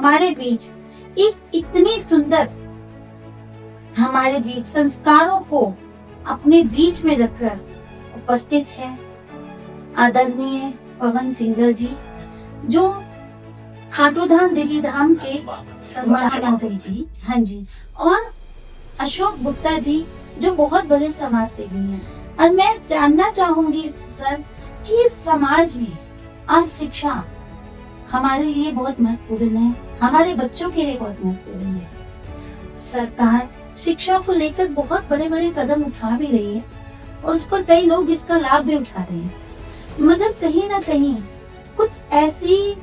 हमारे बीच एक इतनी सुंदर हमारे बीच संस्कारों को अपने बीच में रखकर उपस्थित है आदरणीय पवन सिंघल जी, जो खाटू धाम दिल्ली धाम के संस्थान मंत्री जी, हाँ जी, और अशोक गुप्ता जी जो बहुत बड़े समाज सेवी हैं। और मैं जानना चाहूंगी सर कि इस समाज में आज शिक्षा हमारे लिए बहुत महत्वपूर्ण है, हमारे बच्चों के लिए बहुत महत्वपूर्ण है। सरकार शिक्षा को लेकर बहुत बड़े बड़े कदम उठा भी रही है और उस पर कई लोग इसका लाभ भी उठा रहे हैं, मगर कहीं ना कहीं कुछ ऐसी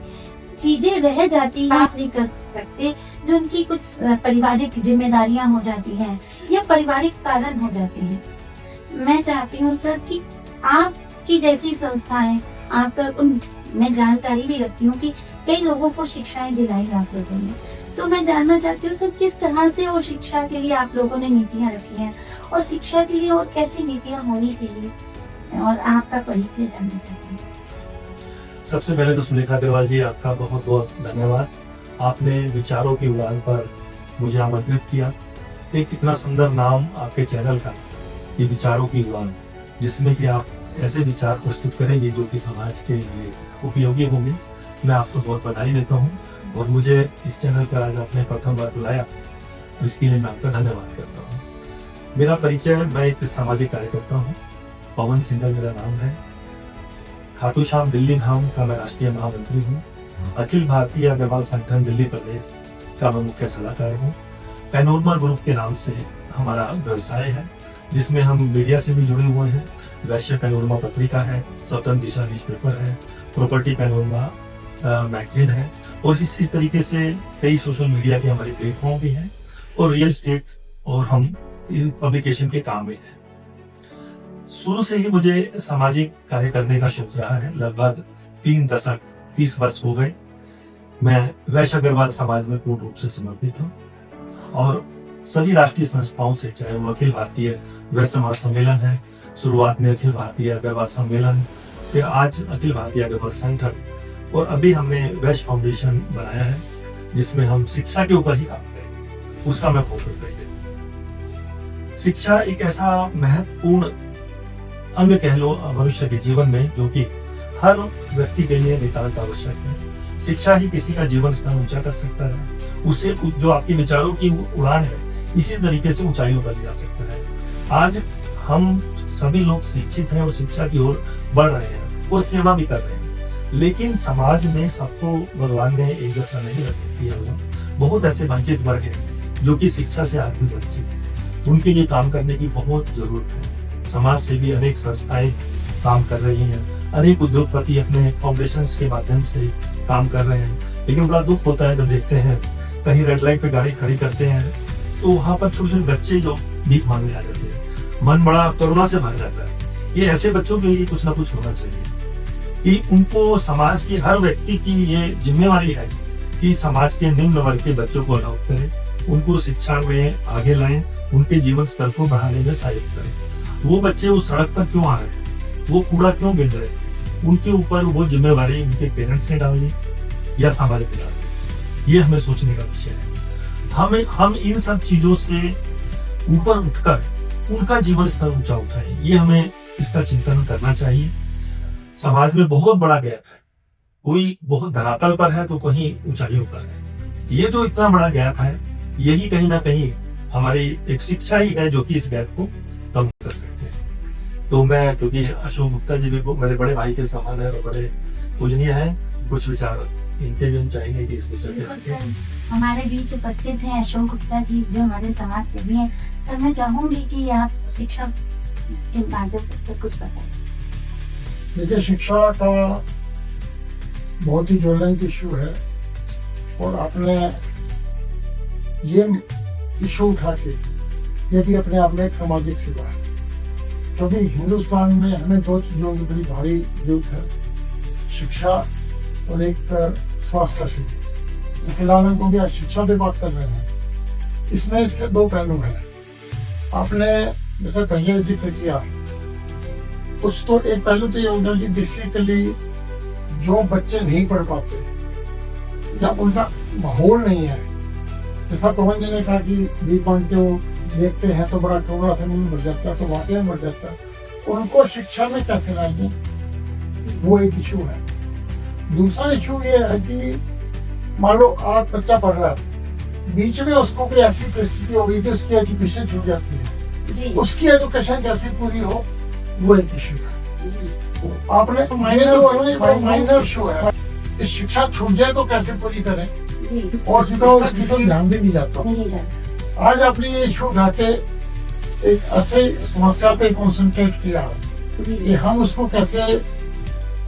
चीजें रह जाती है आप नहीं कर सकते, जो उनकी कुछ पारिवारिक जिम्मेदारियां हो जाती हैं या पारिवारिक कारण हो जाते हैं। मैं चाहती हूँ सर कि आपकी जैसी संस्थाएं आकर उन मैं जानकारी भी रखती हूँ कि कई लोगों को शिक्षाएं दिलाई आप लोगों ने, तो मैं जानना चाहती हूँ सर किस तरह से और शिक्षा के लिए आप लोगों ने नीतियाँ रखी हैं और शिक्षा के लिए और कैसी नीतियाँ होनी चाहिए, और आपका परिचय जानना चाहती हूँ। सबसे पहले तो सुलेखा अग्रवाल जी, आपका बहुत बहुत धन्यवाद। आपने विचारों की उड़ान पर मुझे आमंत्रित किया। एक इतना सुंदर नाम आपके चैनल का, ये विचारों की उड़ान, जिसमें कि आप ऐसे विचार प्रस्तुत करेंगे जो कि समाज के लिए उपयोगी होंगे। मैं आपको बहुत बधाई देता हूँ और मुझे इस चैनल पर आज आपने प्रथम बार बुलाया, इसके लिए मैं आपका धन्यवाद करता हूँ। मेरा परिचय, मैं एक सामाजिक कार्यकर्ता हूँ, पवन सिंघल मेरा नाम है। खाटू श्याम दिल्ली धाम का मैं राष्ट्रीय महामंत्री हूँ। अखिल भारतीय अग्रवाल संगठन दिल्ली प्रदेश का मैं मुख्य सलाहकार हूँ। पैनोरमा ग्रुप के नाम से हमारा व्यवसाय है, जिसमें हम मीडिया से भी जुड़े हुए हैं। वैश्य पैनोरमा पत्रिका है, स्वतंत्र दिशा न्यूज़पेपर है, प्रॉपर्टी पैनोरमा मैगजीन है, और इसी तरीके से कई सोशल मीडिया के हमारे प्लेटफॉर्म भी हैं, और रियल एस्टेट और हम पब्लिकेशन के काम में हैं। शुरू से ही मुझे सामाजिक कार्य करने का शौक रहा है। लगभग 3 दशक 30 वर्ष हो गए मैं वैश्य अग्रवाल समाज में पूर्ण रूप से समर्पित हूँ, और सभी राष्ट्रीय संस्थाओं से, चाहे वो अखिल भारतीय वैश्य समाज सम्मेलन है, शुरुआत में अखिल भारतीय अग्रवाल सम्मेलन, फिर आज अखिल भारतीय अग्रवाल संगठन, और अभी हमने वैश्य फाउंडेशन बनाया है, जिसमें हम शिक्षा के ऊपर ही काम करें, उसका मैं फोकस करते हैं। शिक्षा एक ऐसा महत्वपूर्ण अंग कह लो मनुष्य के जीवन में, जो कि हर व्यक्ति के लिए नितांत आवश्यक है। शिक्षा ही किसी का जीवन स्तर ऊंचा कर सकता है, उससे जो आपके विचारों की उड़ान है इसी तरीके से ऊंचाइयों पर ले जा सकता है। आज हम सभी लोग शिक्षित हैं और शिक्षा की ओर बढ़ रहे हैं और सेवा भी कर रहे हैं, लेकिन समाज में सबको भगवान ने एक जैसा नहीं रख दिया हुआ। बहुत ऐसे वंचित वर्ग हैं जो कि शिक्षा से आज भी वंचित हैं, उनके लिए काम करने की बहुत जरूरत है। समाज से भी अनेक संस्थाएं काम कर रही हैं, अनेक उद्योगपति अपने फाउंडेशन के माध्यम से काम कर रहे हैं, लेकिन बड़ा दुख होता है जब देखते हैं कहीं रेड लाइट पे गाड़ी खड़ी करते हैं तो वहां पर छोटे छोटे बच्चे जो भीख मांगने आ जाते हैं, मन बड़ा करुणा से भर जाता है। ये ऐसे बच्चों के लिए कुछ ना कुछ होना चाहिए कि उनको, समाज की हर व्यक्ति की ये जिम्मेवारी है कि समाज के निम्न वर्ग के बच्चों को अलाउ करें, उनको शिक्षा में आगे लाएं, उनके जीवन स्तर को बढ़ाने में सहायता करें। वो बच्चे उस सड़क पर क्यों आ रहे हैं, वो कूड़ा क्यों गिर रहे हैं, उनके ऊपर वो जिम्मेवारी उनके पेरेंट्स ने डाली या समाज ने डाली, ये हमें सोचने का विषय है। हम इन सब चीजों से ऊपर उठकर उनका जीवन स्तर ऊंचा उठाएं, ये हमें इसका चिंतन करना चाहिए। समाज में बहुत बड़ा गैप है, कोई बहुत धरातल पर है तो कहीं ऊंचाइयों पर है। ये जो इतना बड़ा गैप है, यही कहीं ना कहीं हमारी एक शिक्षा ही है जो कि इस गैप को कम कर सकते हैं। तो मैं, क्योंकि अशोक गुप्ता जी भी मेरे बड़े भाई के समान है और बड़े पूजनीय है, कुछ विचार इनके भी हम चाहेंगे कि इस विषय पे। हमारे बीच उपस्थित हैं अशोक गुप्ता जी जो हमारे समाज सेवी हैं। सर, मैं चाहूंगी कि आप शिक्षा के माध्यम पर कुछ बताएं। देखिए, शिक्षा का बहुत ही ज्वलंत इशू है, और आपने ये इशू उठा के, ये भी अपने आप में एक सामाजिक सेवा है, क्योंकि हिंदुस्तान में हमें 2 चीजों की बड़ी भारी जरूरत है, शिक्षा और एक स्वास्थ्य सेवा। फिलहाल हम क्योंकि आज शिक्षा पे बात कर रहे हैं, इसमें इसके 2 पहलू हैं। आपने जैसे पहले जिक्र किया, कुछ तो एक पहलू तो ये होगा कि बेसिकली जो बच्चे नहीं पढ़ पाते या उनका माहौल नहीं है। जैसा पवन जी ने कहा कि B1 को देखते हैं तो बड़ा करुणा से मन मर जाता है, तो वाकई मर जाता है। उनको शिक्षा में कैसे लाएंगे, वो एक इशू है। दूसरा इशू ये है कि मान लो आप बच्चा पढ़ रहा है, बीच में उसको कोई ऐसी परिस्थिति हो गई कि उसकी एजुकेशन छूट जाती है, जी उसकी एजुकेशन कैसे पूरी हो, वो एक इशू है। जी आपने माइनर इशू है, इस शिक्षा छूट जाए तो कैसे पूरी करें, जी और इसका ध्यान भी नहीं जाता। नहीं जाता। आज आपने ये इशू उठा के एक ऐसे समस्या पे कंसंट्रेट किया जी कि हम उसको कैसे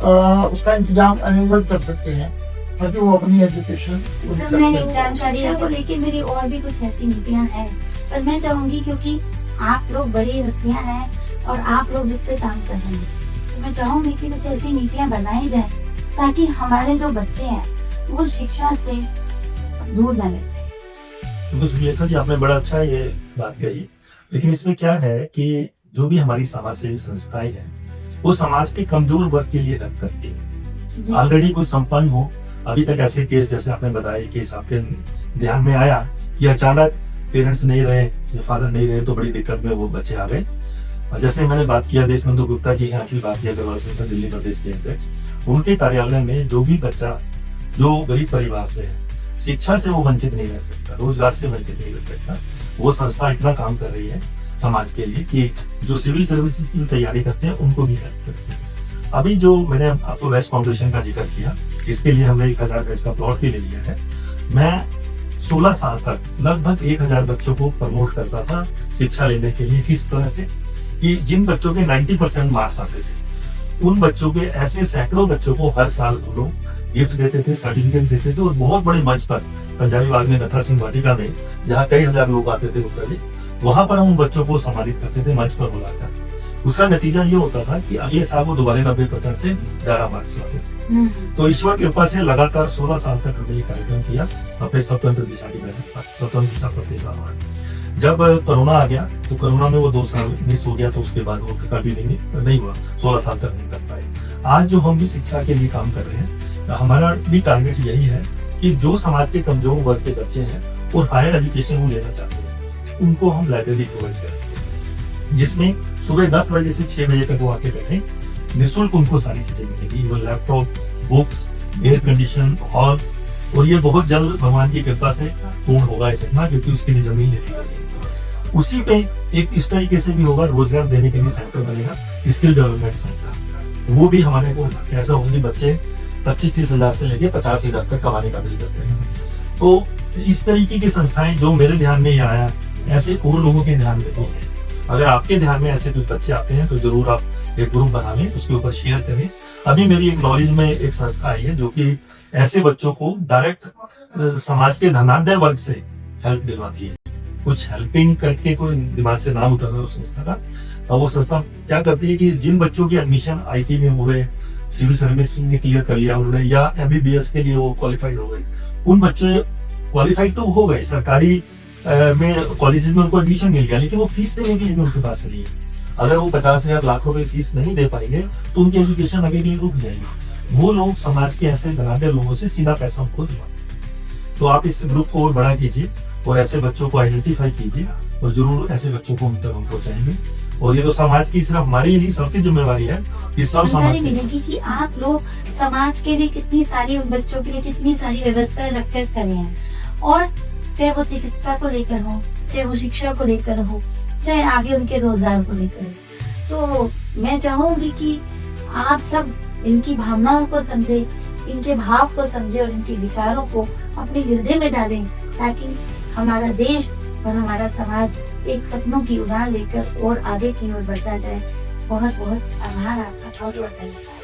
उसका इंतजाम अरेंजमेंट कर सकते हैं ताकि वो अपनी एजुकेशन पूरी सर, कर मैं सके। जानकारी को लेके मेरी और भी कुछ ऐसी नीतियां हैं, पर मैं चाहूंगी क्योंकि आप लोग बड़ी हस्तियां हैं और आप लोग इस पे काम कर रहे हैं, तो मैं चाहूंगी कि कुछ ऐसी नीतियां बनाई जाए ताकि हमारे जो बच्चे हैं वो शिक्षा से दूर न रह जाए। तो सुलेखा जी, आपने बड़ा अच्छा ये बात कही, लेकिन इसमें क्या है कि जो भी हमारी समाज सेवी संस्थाएं हैं वो समाज के कमजोर वर्ग के लिए हेल्प करती है। जी ऑलरेडी कोई संपन्न हो, अभी तक ऐसे केस जैसे आपने बताया केस आपके ध्यान में आया कि अचानक पेरेंट्स नहीं रहे या फादर नहीं रहे तो बड़ी दिक्कत में वो बच्चे आ गए। और जैसे मैंने बात किया देशबंधु गुप्ता जी हैं अखिल भारतीय अग्रवाल संगठन दिल्ली प्रदेश के अध्यक्ष, उनके कार्यालय में जो भी बच्चा जो गरीब परिवार से है, शिक्षा से वो वंचित नहीं रह सकता, रोजगार से वंचित नहीं रह सकता, वो संस्था इतना काम कर रही है समाज के लिए कि जो सिविल सर्विसेज की तैयारी करते हैं उनको भी हेल्प करती है। अभी जो मैंने आपको वेस्ट फाउंडेशन का जिक्र किया, इसके लिए हमने 1000 गज का प्लॉट भी ले लिया है। मैं 16 साल तक लगभग 1000 बच्चों को प्रमोट करता था शिक्षा लेने के लिए। किस तरह से कि जिन बच्चों के 90% मार्क्स आते थे उन बच्चों के ऐसे सैकड़ों बच्चों को हर साल वो लोग गिफ्ट देते थे, सर्टिफिकेट देते थे, और बहुत बड़े मंच पर पंजाबी बाग में नथा सिंह वाटिका में जहाँ कई हजार लोग आते थे गुप्ता जी, वहां पर हम उन बच्चों को सम्मानित करते थे मंच पर बुलाकर। उसका नतीजा ये होता था कि अगले साल वो दोबारा 90% से ज्यादा मार्क्स लाते। तो ईश्वर की कृपा से लगातार 16 साल तक हमने ये कार्यक्रम किया अपने स्वतंत्र दिशा की मेहनत पर, स्वतंत्र दिशा प्रतिभा। जब कोरोना आ गया तो कोरोना में वो 2 साल मिस हो गया, तो उसके बाद वो कंटिन्यू नहीं हुआ, 16 साल तक नहीं कर पाए। आज जो हम भी शिक्षा के लिए काम कर रहे हैं, हमारा भी टारगेट यही है कि जो समाज के कमजोर वर्ग के बच्चे हैं और हायर एजुकेशन वो लेना चाहते हैं, उनको हम लाइब्रेरी प्रोवाइड करते हैं, जिसमें सुबह 10 बजे से 6 बजे तक वो आके बैठे, निःशुल्क उनको सारी चीजें मिलेगी, वो laptop, books, air condition, hall, और ये बहुत जल्द भगवान की कृपा से पूर्ण होगा ये सपना, क्योंकि उसके लिए जमीन लेनी पड़ेगी। उसी पे एक इस तरीके से भी होगा, रोजगार देने के लिए सेंटर बनेगा, स्किल डेवलपमेंट सेंटर। वो भी हमारे को ऐसा होगा कि बच्चे 25-30 हजार से लेके 50 हजार तक कमाने का बिल करते हैं। तो इस तरीके की संस्थाएं जो मेरे ध्यान में ही आया, ऐसे और लोगों के ध्यान में भी है। अगर आपके ध्यान में ऐसे कुछ बच्चे आते हैं तो जरूर आप एक ग्रुप बना लें, उसके ऊपर शेयर करें। अभी मेरी एक नॉलेज में एक संस्था आई है जो कि ऐसे बच्चों को डायरेक्ट समाज के धनाढ्य वर्ग से हेल्प दिलवाती है। कुछ हेल्पिंग करके कोई दिमाग से नाम उतर रहा है उस संस्था का, और वो संस्था क्या करती है कि जिन बच्चों की एडमिशन IT में हुए, सिविल सर्विस में क्लियर कर लिया उन्होंने, या MBBS के लिए वो क्वालिफाइड हो गए, उन बच्चे क्वालिफाइड तो हो गए, सरकारी में कॉलेजेस में उनको एडमिशन मिल गया, लेकिन वो फीस देने के लिए उनके पास नहीं है। अगर वो 50 हजार लाख रुपए फीस नहीं दे पाएंगे तो उनकी एजुकेशन आगे के लिए रुक जाएगी। वो लोग समाज के ऐसे धनाढ्य लोगों से सीधा पैसा उनको दिलवाते। तो आप इस ग्रुप को और बड़ा कीजिए और ऐसे बच्चों को आइडेंटिफाई कीजिए, और जरूर ऐसे बच्चों को उन तक हम पहुंचाएंगे। और ये तो समाज की सिर्फ हमारी नहीं, सबकी जिम्मेवारी है कि सब समाज जानकारी मिलेगी कि आप लोग समाज के लिए कितनी सारी, उन बच्चों के लिए कितनी सारी व्यवस्थाएं रखकर करे हैं, और चाहे वो चिकित्सा को लेकर हो, चाहे वो शिक्षा को लेकर हो, चाहे आगे उनके रोजगार को लेकर हो। तो मैं चाहूंगी कि आप सब इनकी भावनाओं को समझे, इनके भाव को समझे और इनके विचारों को अपने हृदय में डालें, ताकि हमारा देश और हमारा समाज एक सपनों की उड़ान लेकर और आगे की ओर बढ़ता जाए। बहुत बहुत आभार आपका, बहुत बहुत धन्यवाद।